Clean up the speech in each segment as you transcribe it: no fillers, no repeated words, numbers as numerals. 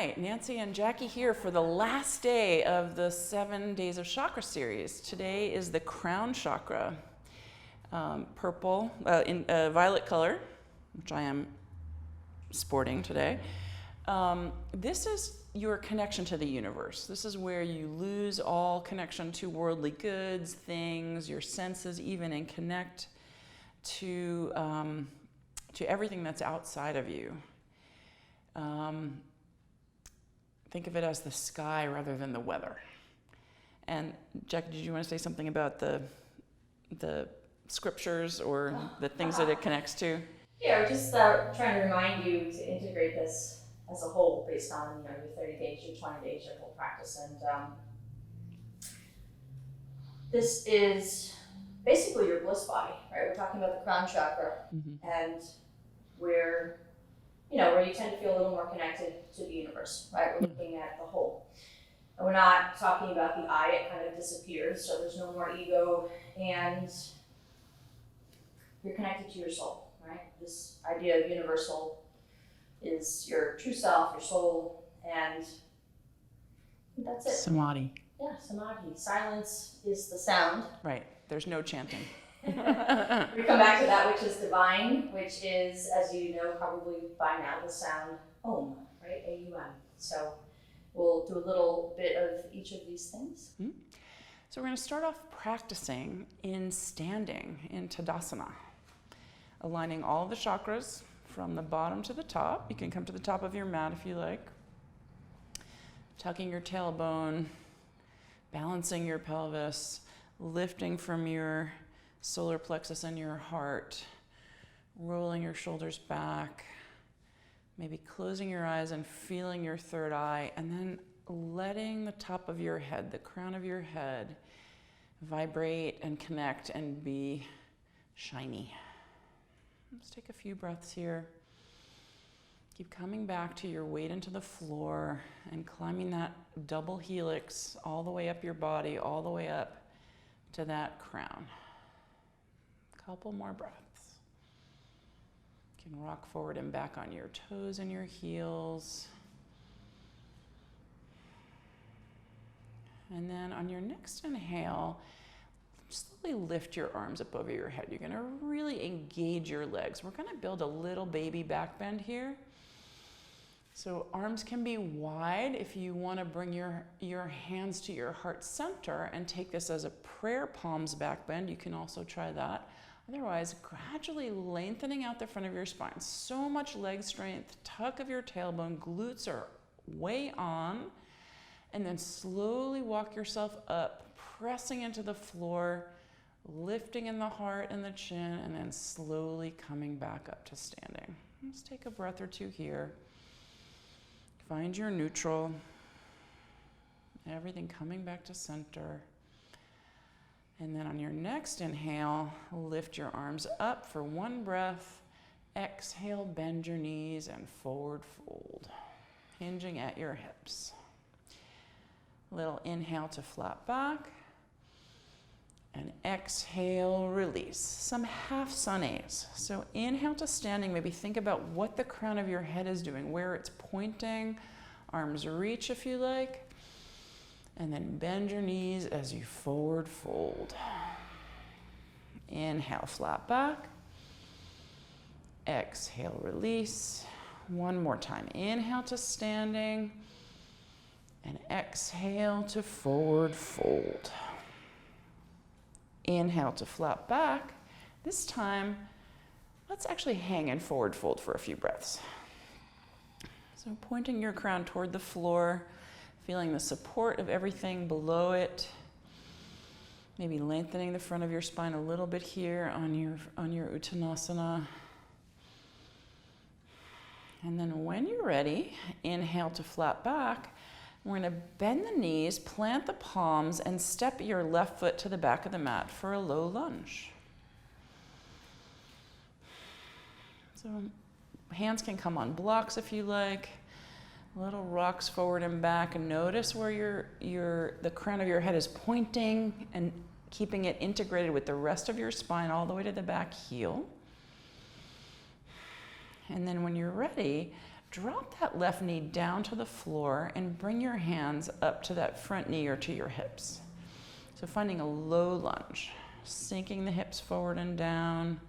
right, Nancy and Jackie here for the last day of the 7 Days of Chakra series. Today is the crown chakra, in violet color, which I am sporting today. This is your connection to the universe. This is where you lose all connection to worldly goods, things, your senses even, and connect to everything that's outside of you. Think of it as the sky rather than the weather. And Jack, did you want to say something about the scriptures or the things that it connects to? Yeah, we're just trying to remind you to integrate this as a whole based on your 30 days, your 20 days, your full practice. And this is basically your bliss body, right? We're talking about the crown chakra, and where you tend to feel a little more connected to the universe, right? We're looking at the whole. And we're not talking about the I, it kind of disappears, so there's no more ego, and you're connected to your soul, right? This idea of universal is your true self, your soul, and that's it. Samadhi. Yeah, samadhi. Silence is the sound. Right, there's no chanting. We come back to that which is divine, which is, as you know probably by now, the sound Om, right? A-U-M. So we'll do a little bit of each of these things. So we're going to start off practicing in standing in Tadasana, aligning all of the chakras from the bottom to the top. You can come to the top of your mat if you like. Tucking your tailbone, balancing your pelvis, lifting from your solar plexus and your heart, rolling your shoulders back, maybe closing your eyes and feeling your third eye, and then letting the top of your head, the crown of your head, vibrate and connect and be shiny. Let's take a few breaths here. Keep coming back to your weight into the floor and climbing that double helix all the way up your body, all the way up to that crown. Couple more breaths. You can rock forward and back on your toes and your heels. And then on your next inhale, slowly lift your arms up over your head. You're going to really engage your legs. We're going to build a little baby back bend here. So arms can be wide if you want to bring your hands to your heart center and take this as a prayer palms back bend. You can also try that. Otherwise, gradually lengthening out the front of your spine. So much leg strength, tuck of your tailbone, glutes are way on. And then slowly walk yourself up, pressing into the floor, lifting in the heart and the chin, and then slowly coming back up to standing. Let's take a breath or two here. Find your neutral. Everything coming back to center. And then on your next inhale, lift your arms up for one breath. Exhale, bend your knees and forward fold, hinging at your hips. Little inhale to flat back. And exhale, release. Some half sun A's. So inhale to standing. Maybe think about what the crown of your head is doing, where it's pointing. Arms reach if you like. And then bend your knees as you forward fold. Inhale, flat back. Exhale, release. One more time. Inhale to standing. And exhale to forward fold. Inhale to flat back. This time, let's actually hang in forward fold for a few breaths. So pointing your crown toward the floor, feeling the support of everything below it. Maybe lengthening the front of your spine a little bit here on your Uttanasana. And then when you're ready, inhale to flat back. We're going to bend the knees, plant the palms, and step your left foot to the back of the mat for a low lunge. So hands can come on blocks if you like. Little rocks forward and back. And notice where the crown of your head is pointing and keeping it integrated with the rest of your spine all the way to the back heel. And then when you're ready, drop that left knee down to the floor and bring your hands up to that front knee or to your hips. So finding a low lunge, sinking the hips forward and down,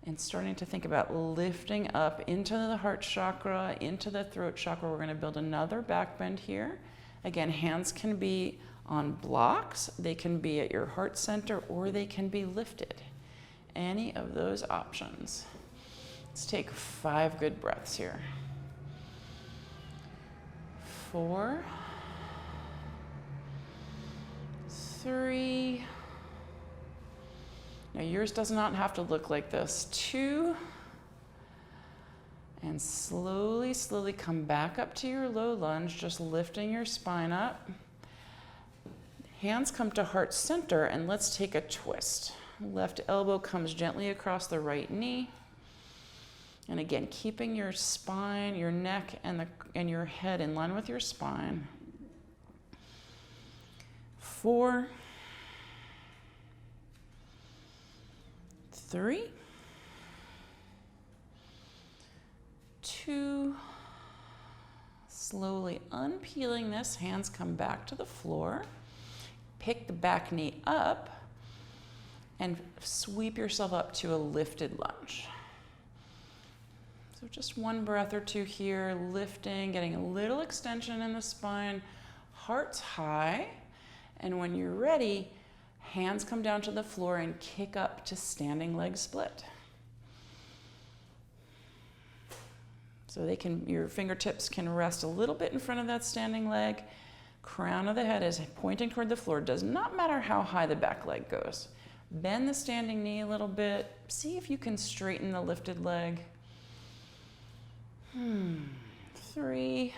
and starting to think about lifting up into the heart chakra, into the throat chakra. We're going to build another back bend here. Again, hands can be on blocks, they can be at your heart center, or they can be lifted. Any of those options. Let's take 5 good breaths here. 4, 3. Now yours does not have to look like this. 2. And slowly, slowly come back up to your low lunge, just lifting your spine up. Hands come to heart center, and let's take a twist. Left elbow comes gently across the right knee. And again, keeping your spine, your neck, and your head in line with your spine. 4, 3, 2, slowly unpeeling this, hands come back to the floor. Pick the back knee up and sweep yourself up to a lifted lunge. So just 1 breath or 2 here, lifting, getting a little extension in the spine, heart's high, and when you're ready, hands come down to the floor and kick up to standing leg split. So your fingertips can rest a little bit in front of that standing leg. Crown of the head is pointing toward the floor. Does not matter how high the back leg goes. Bend the standing knee a little bit. See if you can straighten the lifted leg. 3,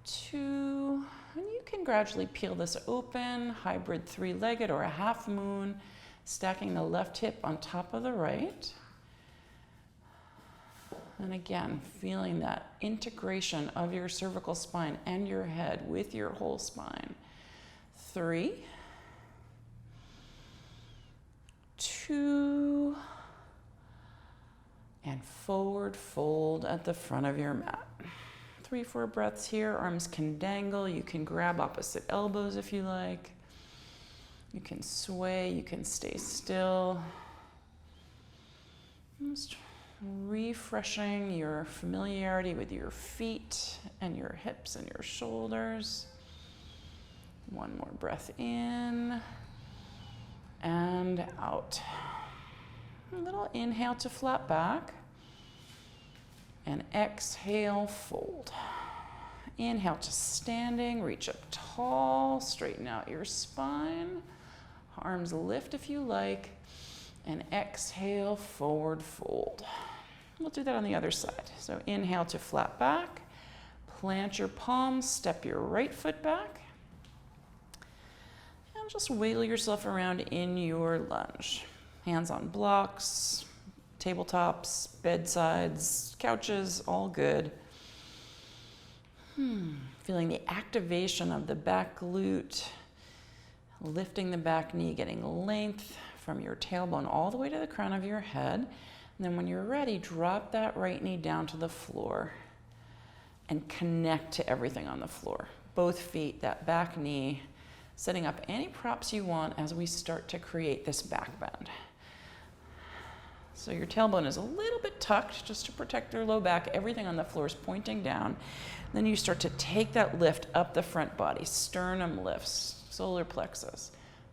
2, and you can gradually peel this open, hybrid 3-legged or a half moon, stacking the left hip on top of the right. And again, feeling that integration of your cervical spine and your head with your whole spine. 3, 2, and forward fold at the front of your mat. 3, 4 breaths here. Arms can dangle. You can grab opposite elbows if you like. You can sway. You can stay still. Just refreshing your familiarity with your feet and your hips and your shoulders. 1 more breath in and out. A little inhale to flat back. And exhale, fold. Inhale to standing, reach up tall, straighten out your spine. Arms lift if you like. And exhale, forward fold. We'll do that on the other side. So inhale to flat back. Plant your palms, step your right foot back. And just wiggle yourself around in your lunge. Hands on blocks, tabletops, bedsides, couches, all good. Feeling the activation of the back glute, lifting the back knee, getting length from your tailbone all the way to the crown of your head. And then when you're ready, drop that right knee down to the floor and connect to everything on the floor. Both feet, that back knee, setting up any props you want as we start to create this back bend. So your tailbone is a little bit tucked just to protect your low back. Everything on the floor is pointing down. Then you start to take that lift up the front body. Sternum lifts, solar plexus,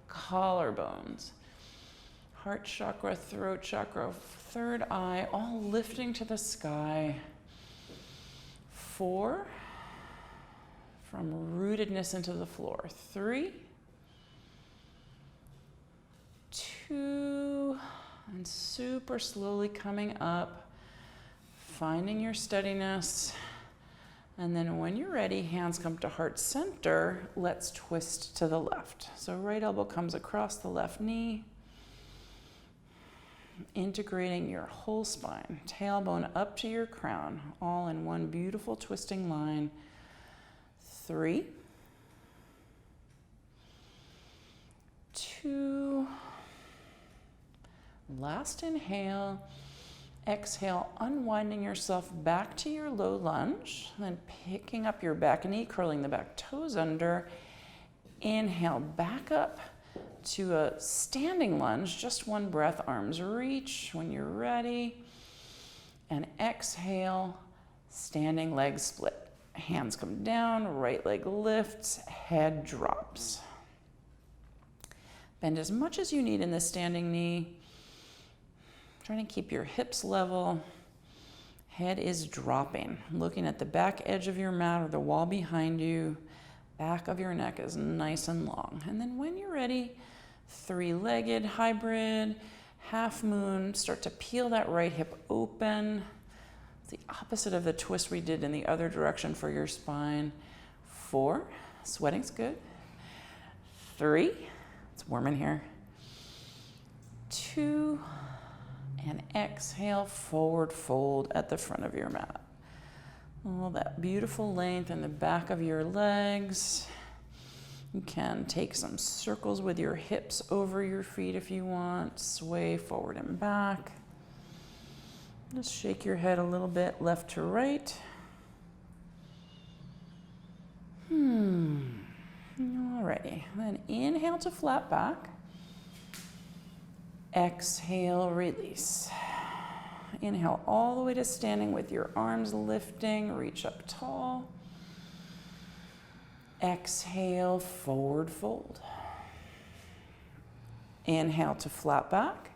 collarbones, heart chakra, throat chakra, third eye, all lifting to the sky. 4, from rootedness into the floor. 3, 2, and super slowly coming up, finding your steadiness. And then when you're ready, hands come to heart center. Let's twist to the left. So right elbow comes across the left knee, integrating your whole spine, tailbone up to your crown, all in one beautiful twisting line. 3, 2, last inhale, Exhale, unwinding yourself back to your low lunge, then picking up your back knee, curling the back toes under. Inhale, back up to a standing lunge, just one breath, arms reach when you're ready. And exhale, standing leg split. Hands come down, right leg lifts, head drops. Bend as much as you need in this standing knee. Trying to keep your hips level. Head is dropping. Looking at the back edge of your mat or the wall behind you. Back of your neck is nice and long. And then when you're ready, three-legged hybrid, half moon. Start to peel that right hip open. It's the opposite of the twist we did in the other direction for your spine. 4, sweating's good. 3, it's warm in here. 2, and exhale, forward fold at the front of your mat. Oh, that beautiful length in the back of your legs. You can take some circles with your hips over your feet if you want. Sway forward and back. Just shake your head a little bit, left to right. Alrighty, then inhale to flat back. Exhale, release. Inhale all the way to standing with your arms lifting, reach up tall. Exhale, forward fold. Inhale to flat back.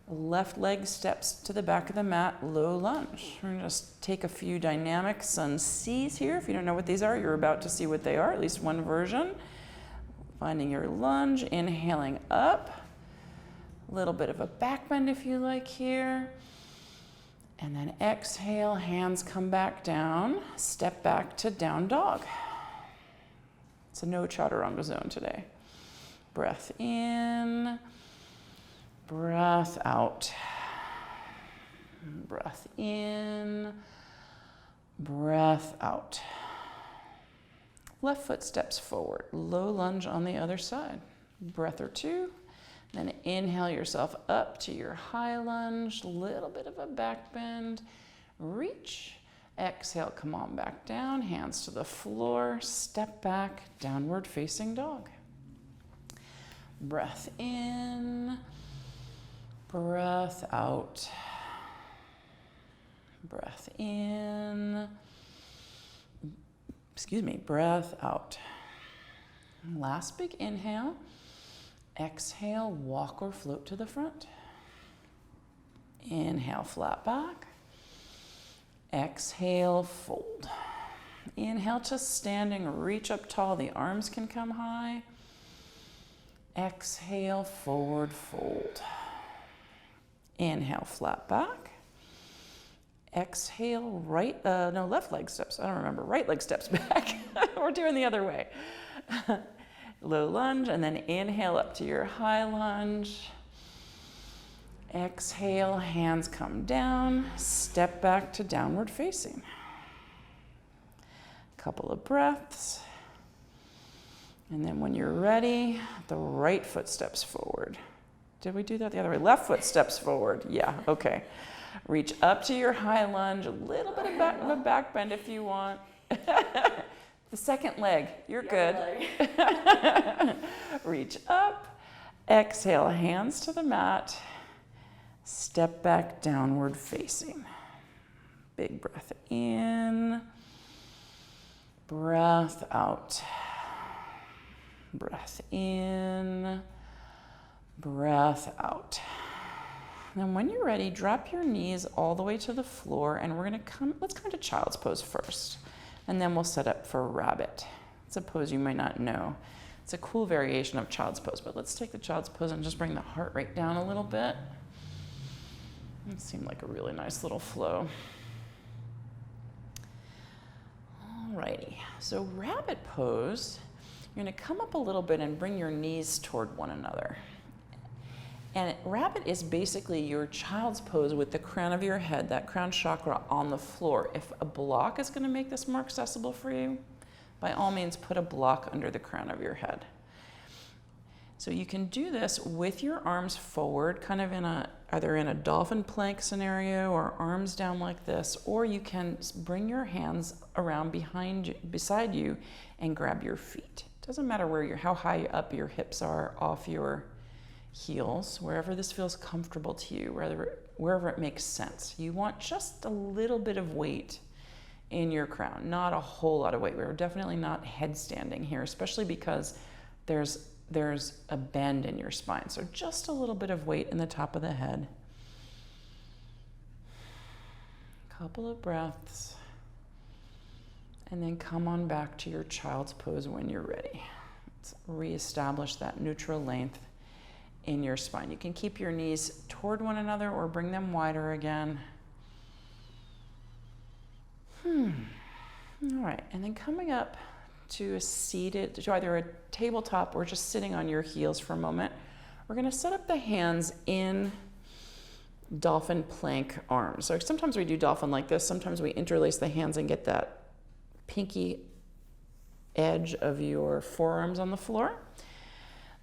Left leg steps to the back of the mat, low lunge. We're gonna just take a few dynamic sun C's here. If you don't know what these are, you're about to see what they are, at least one version. Finding your lunge, inhaling up. A little bit of a back bend if you like here. And then exhale, hands come back down, step back to down dog. It's a no chaturanga zone today. Breath in, breath out. Breath in, breath out. Left foot steps forward, low lunge on the other side. Breath or two. Then inhale yourself up to your high lunge, little bit of a back bend, reach. Exhale, come on back down, hands to the floor, step back, downward facing dog. Breath in, breath out. Breath in, breath out. Last big inhale. Exhale, walk or float to the front. Inhale, flat back. Exhale, fold. Inhale to standing, reach up tall. The arms can come high. Exhale, forward fold. Inhale, flat back. Exhale, left leg steps. I don't remember. Right leg steps back. We're doing the other way. Low lunge, and then inhale up to your high lunge. Exhale, hands come down, step back to downward facing. Couple of breaths. And then when you're ready, the right foot steps forward. Did we do that the other way? Left foot steps forward. Yeah, okay. Reach up to your high lunge, a little bit of a back bend if you want. The second leg, you're good. Reach up, exhale, hands to the mat, step back, downward facing. Big breath in, breath out. Breath in, breath out. Then when you're ready, drop your knees all the way to the floor, and let's come to child's pose first. And then we'll set up for rabbit. It's a pose you might not know. It's a cool variation of child's pose, but let's take the child's pose and just bring the heart rate down a little bit. It seemed like a really nice little flow. Alrighty, so rabbit pose, you're gonna come up a little bit and bring your knees toward one another. And rabbit is basically your child's pose with the crown of your head, that crown chakra on the floor. If a block is going to make this more accessible for you, by all means put a block under the crown of your head. So you can do this with your arms forward, kind of in a either in a dolphin plank scenario or arms down like this, or you can bring your hands around beside you and grab your feet. Doesn't matter how high up your hips are off your heels, wherever this feels comfortable to you, wherever it makes sense. You want just a little bit of weight in your crown, not a whole lot of weight. We're definitely not headstanding here, especially because there's a bend in your spine. So just a little bit of weight in the top of the head. Couple of breaths. And then come on back to your child's pose when you're ready. Let's reestablish that neutral length in your spine. You can keep your knees toward one another or bring them wider again. All right, and then coming up to either a tabletop or just sitting on your heels for a moment, we're going to set up the hands in dolphin plank arms. So sometimes we do dolphin like this. Sometimes we interlace the hands and get that pinky edge of your forearms on the floor.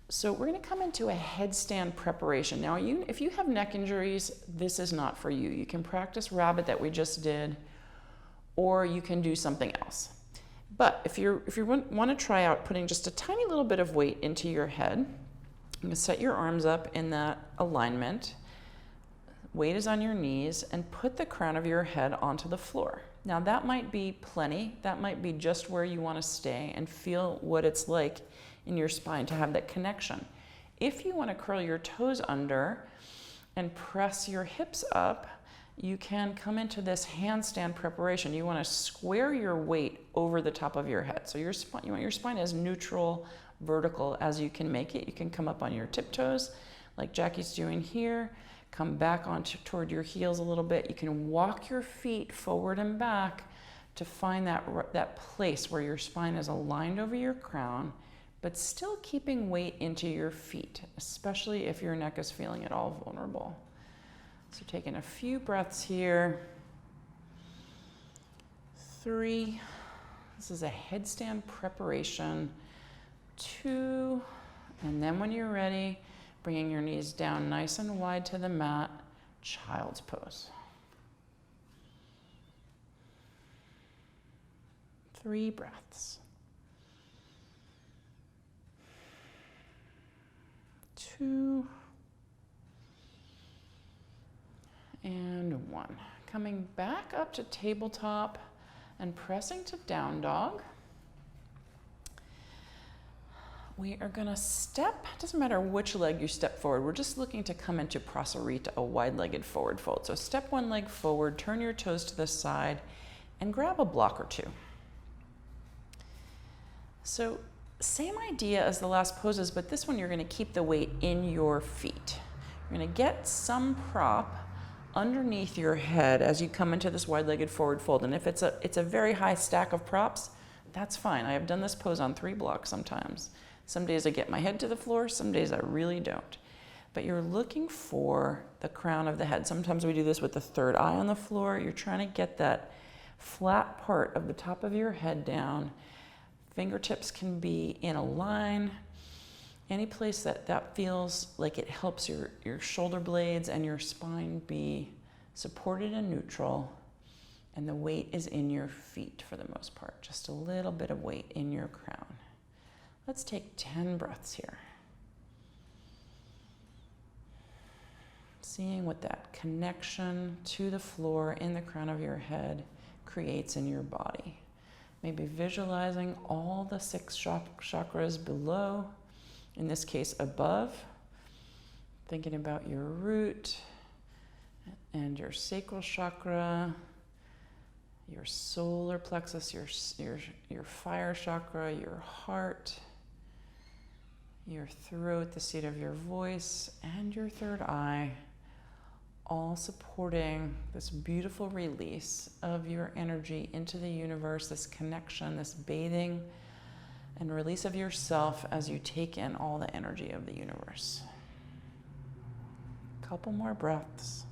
So we're going to come into a headstand preparation. Now, if you have neck injuries, this is not for you. You can practice rabbit that we just did, or you can do something else. But if you want to try out putting just a tiny little bit of weight into your head, you're going to set your arms up in that alignment. Weight is on your knees, and put the crown of your head onto the floor. Now that might be plenty. That might be just where you want to stay and feel what it's like in your spine to have that connection. If you want to curl your toes under and press your hips up, you can come into this handstand preparation. You want to square your weight over the top of your head. So you want your spine as neutral, vertical as you can make it. You can come up on your tiptoes like Jackie's doing here. Come back toward your heels a little bit. You can walk your feet forward and back to find that place where your spine is aligned over your crown, but still keeping weight into your feet, especially if your neck is feeling at all vulnerable. So taking a few breaths here. 3. This is a headstand preparation. 2. And then when you're ready, bringing your knees down nice and wide to the mat, child's pose. 3 breaths. 2. And 1. Coming back up to tabletop and pressing to down dog. We are going to step, doesn't matter which leg you step forward, we're just looking to come into prasarita, a wide-legged forward fold. So step one leg forward, turn your toes to the side, and grab a block or two. So same idea as the last poses, but this one you're going to keep the weight in your feet. You're going to get some prop underneath your head as you come into this wide-legged forward fold. And if it's a very high stack of props, that's fine. I have done this pose on 3 blocks sometimes. Some days I get my head to the floor, some days I really don't. But you're looking for the crown of the head. Sometimes we do this with the third eye on the floor. You're trying to get that flat part of the top of your head down. Fingertips can be in a line. Any place that feels like it helps your shoulder blades and your spine be supported and neutral. And the weight is in your feet for the most part. Just a little bit of weight in your crown. Let's take 10 breaths here. Seeing what that connection to the floor in the crown of your head creates in your body. Maybe visualizing all the 6 chakras below, in this case above, thinking about your root and your sacral chakra, your solar plexus, your fire chakra, your heart, your throat, the seat of your voice, and your third eye, all supporting this beautiful release of your energy into the universe, this connection, this bathing and release of yourself as you take in all the energy of the universe. Couple more breaths.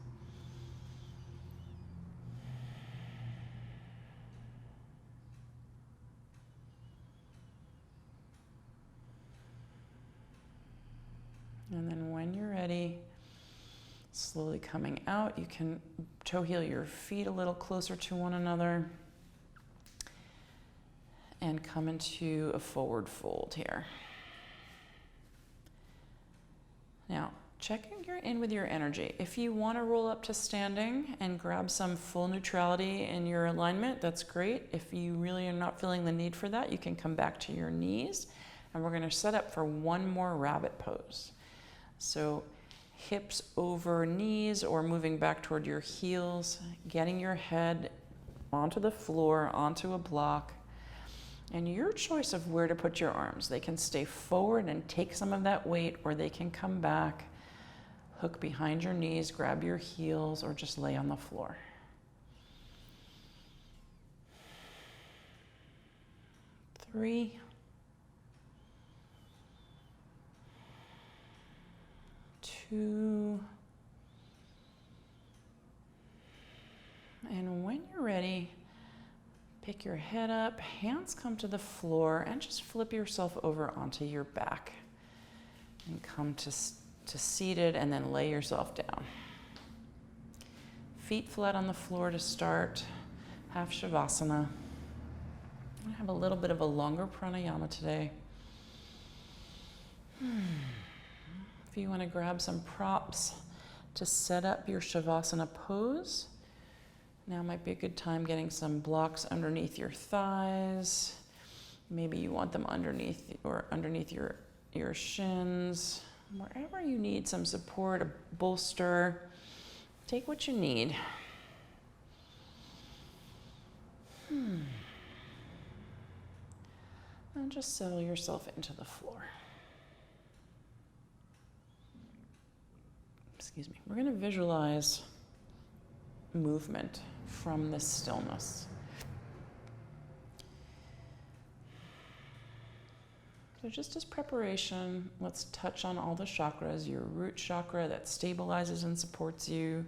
And then when you're ready, Slowly coming out, you can toe heel your feet a little closer to one another and come into a forward fold here. Now, checking in with your energy. If you want to roll up to standing and grab some full neutrality in your alignment, that's great. If you really are not feeling the need for that, you can come back to your knees, and we're going to set up for one more rabbit pose. So hips over knees or moving back toward your heels, getting your head onto the floor, onto a block, and your choice of where to put your arms. They can stay forward and take some of that weight, or they can come back, hook behind your knees, grab your heels, or just lay on the floor. Three. Two. And when you're ready, pick your head up, hands come to the floor, and just flip yourself over onto your back. And come to seated, and then lay yourself down. Feet flat on the floor to start, half Shavasana. I have a little bit of a longer pranayama today. If you want to grab some props to set up your Shavasana pose, now might be a good time getting some blocks underneath your thighs. Maybe you want them underneath your shins. Wherever you need some support, a bolster, take what you need. And just settle yourself into the floor. Excuse me. We're going to visualize movement from this stillness. So just as preparation, let's touch on all the chakras. Your root chakra that stabilizes and supports you.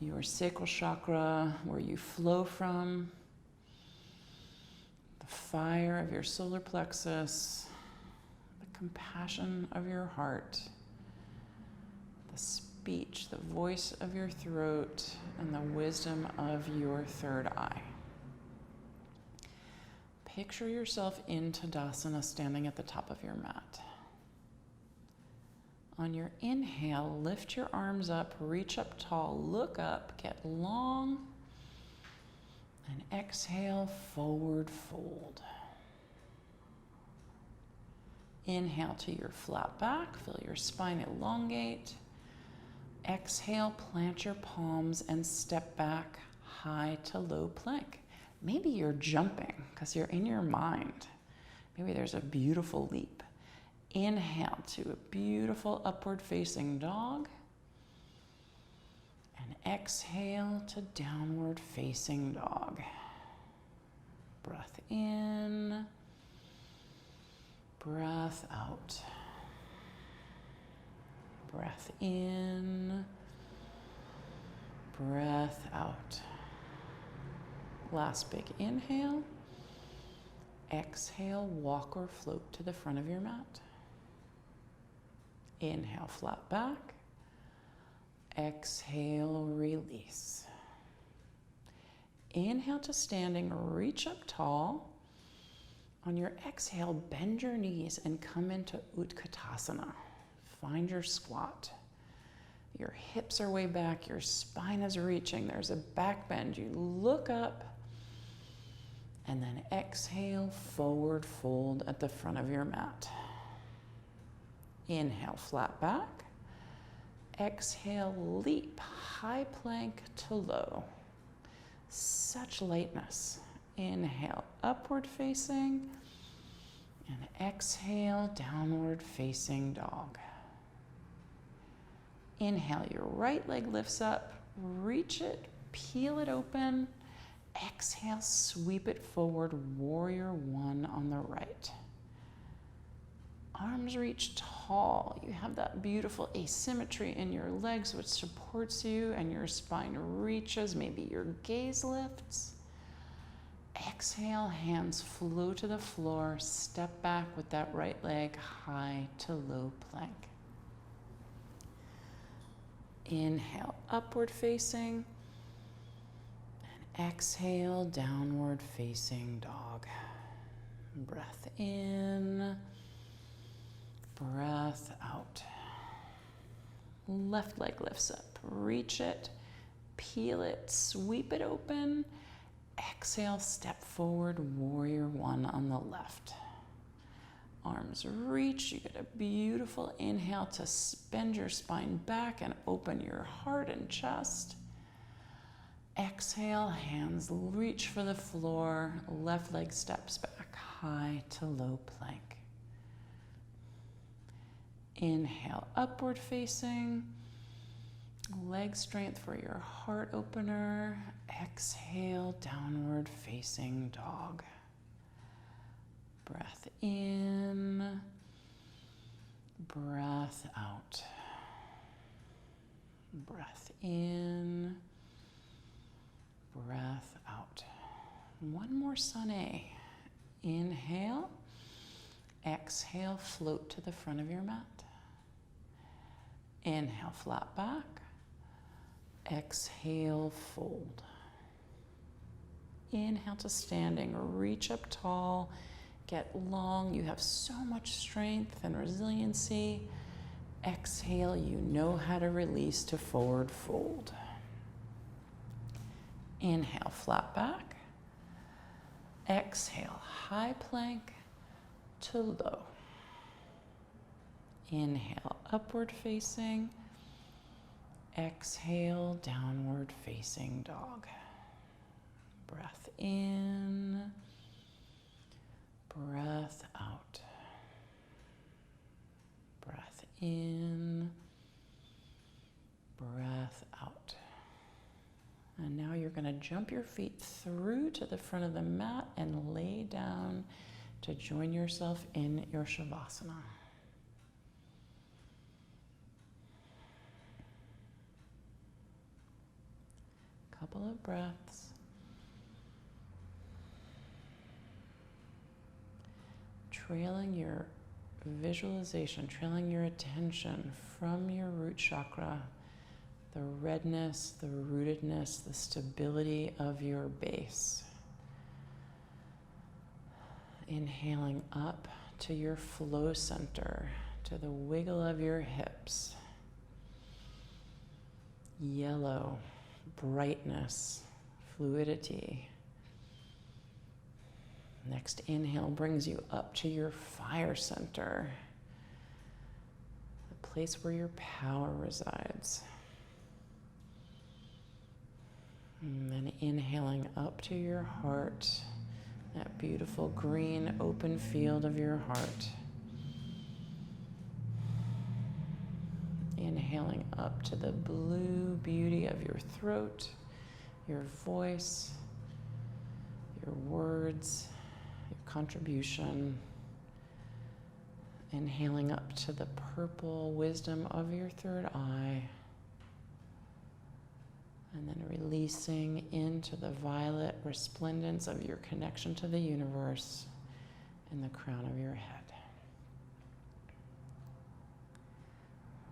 Your sacral chakra, where you flow from. The fire of your solar plexus. The compassion of your heart. The speech, the voice of your throat, and the wisdom of your third eye. Picture yourself in Tadasana, standing at the top of your mat. On your inhale, lift your arms up, reach up tall, look up, get long, and exhale, forward fold. Inhale to your flat back, feel your spine elongate. Exhale, plant your palms and step back, high to low plank. Maybe you're jumping because you're in your mind. Maybe there's a beautiful leap. Inhale to a beautiful upward facing dog. And exhale to downward facing dog. Breath in, breath out. Breath in, breath out. Last big inhale. Exhale, walk or float to the front of your mat. Inhale, flat back. Exhale, release. Inhale to standing, reach up tall. On your exhale, bend your knees and come into Utkatasana. Find your squat. Your hips are way back, your spine is reaching, there's a back bend. You look up, and then exhale, forward fold at the front of your mat. Inhale, flat back. Exhale, leap, high plank to low. Such lightness. Inhale, upward facing, and exhale, downward facing dog. Inhale, your right leg lifts up, reach it, peel it open. Exhale, sweep it forward, warrior one on the right. Arms reach tall. You have that beautiful asymmetry in your legs, which supports you, and your spine reaches. Maybe your gaze lifts. Exhale, hands flow to the floor. Step back with that right leg high to low plank. Inhale, upward facing. And exhale, downward facing dog. Breath in, breath out. Left leg lifts up, reach it, peel it, sweep it open. Exhale, step forward, warrior one on the left. Arms reach, you get a beautiful inhale to bend your spine back and open your heart and chest. Exhale, hands reach for the floor, left leg steps back, high to low plank. Inhale, upward facing, leg strength for your heart opener. Exhale, downward facing dog. Breath in, breath out. Breath in, breath out. One more sun A. Inhale, exhale, float to the front of your mat. Inhale, flat back. Exhale, fold. Inhale to standing, reach up tall, get long. You have so much strength and resiliency. Exhale, you know how to release to forward fold. Inhale, flat back. Exhale, high plank to low. Inhale, upward facing. Exhale, downward facing dog. Breath in, breath out. Breath in, breath out. And now you're going to jump your feet through to the front of the mat and lay down to join yourself in your Shavasana. Couple of breaths. Trailing your visualization, trailing your attention from your root chakra, the redness, the rootedness, the stability of your base. Inhaling up to your flow center, to the wiggle of your hips. Yellow, brightness, fluidity. Next inhale brings you up to your fire center, the place where your power resides. And then inhaling up to your heart, that beautiful green open field of your heart. Inhaling up to the blue beauty of your throat, your voice, your words, your contribution. Inhaling up to the purple wisdom of your third eye. And then releasing into the violet resplendence of your connection to the universe in the crown of your head.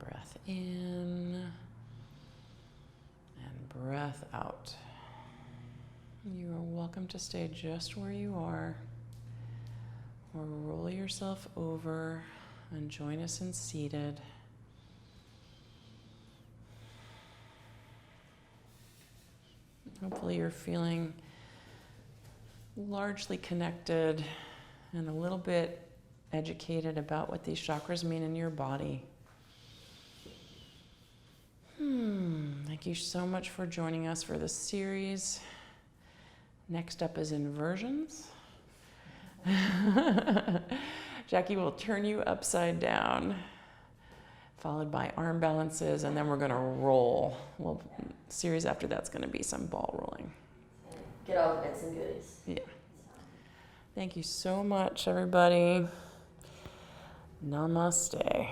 Breath in and breath out. You are welcome to stay just where you are, or roll yourself over and join us in seated. Hopefully you're feeling largely connected and a little bit educated about what these chakras mean in your body. Thank you so much for joining us for this series. Next up is inversions. Jackie will turn you upside down, followed by arm balances, and then we're going to roll. Well, series after that's going to be some ball rolling. Get all the bits and goodies. Yeah. Thank you so much, everybody. Namaste.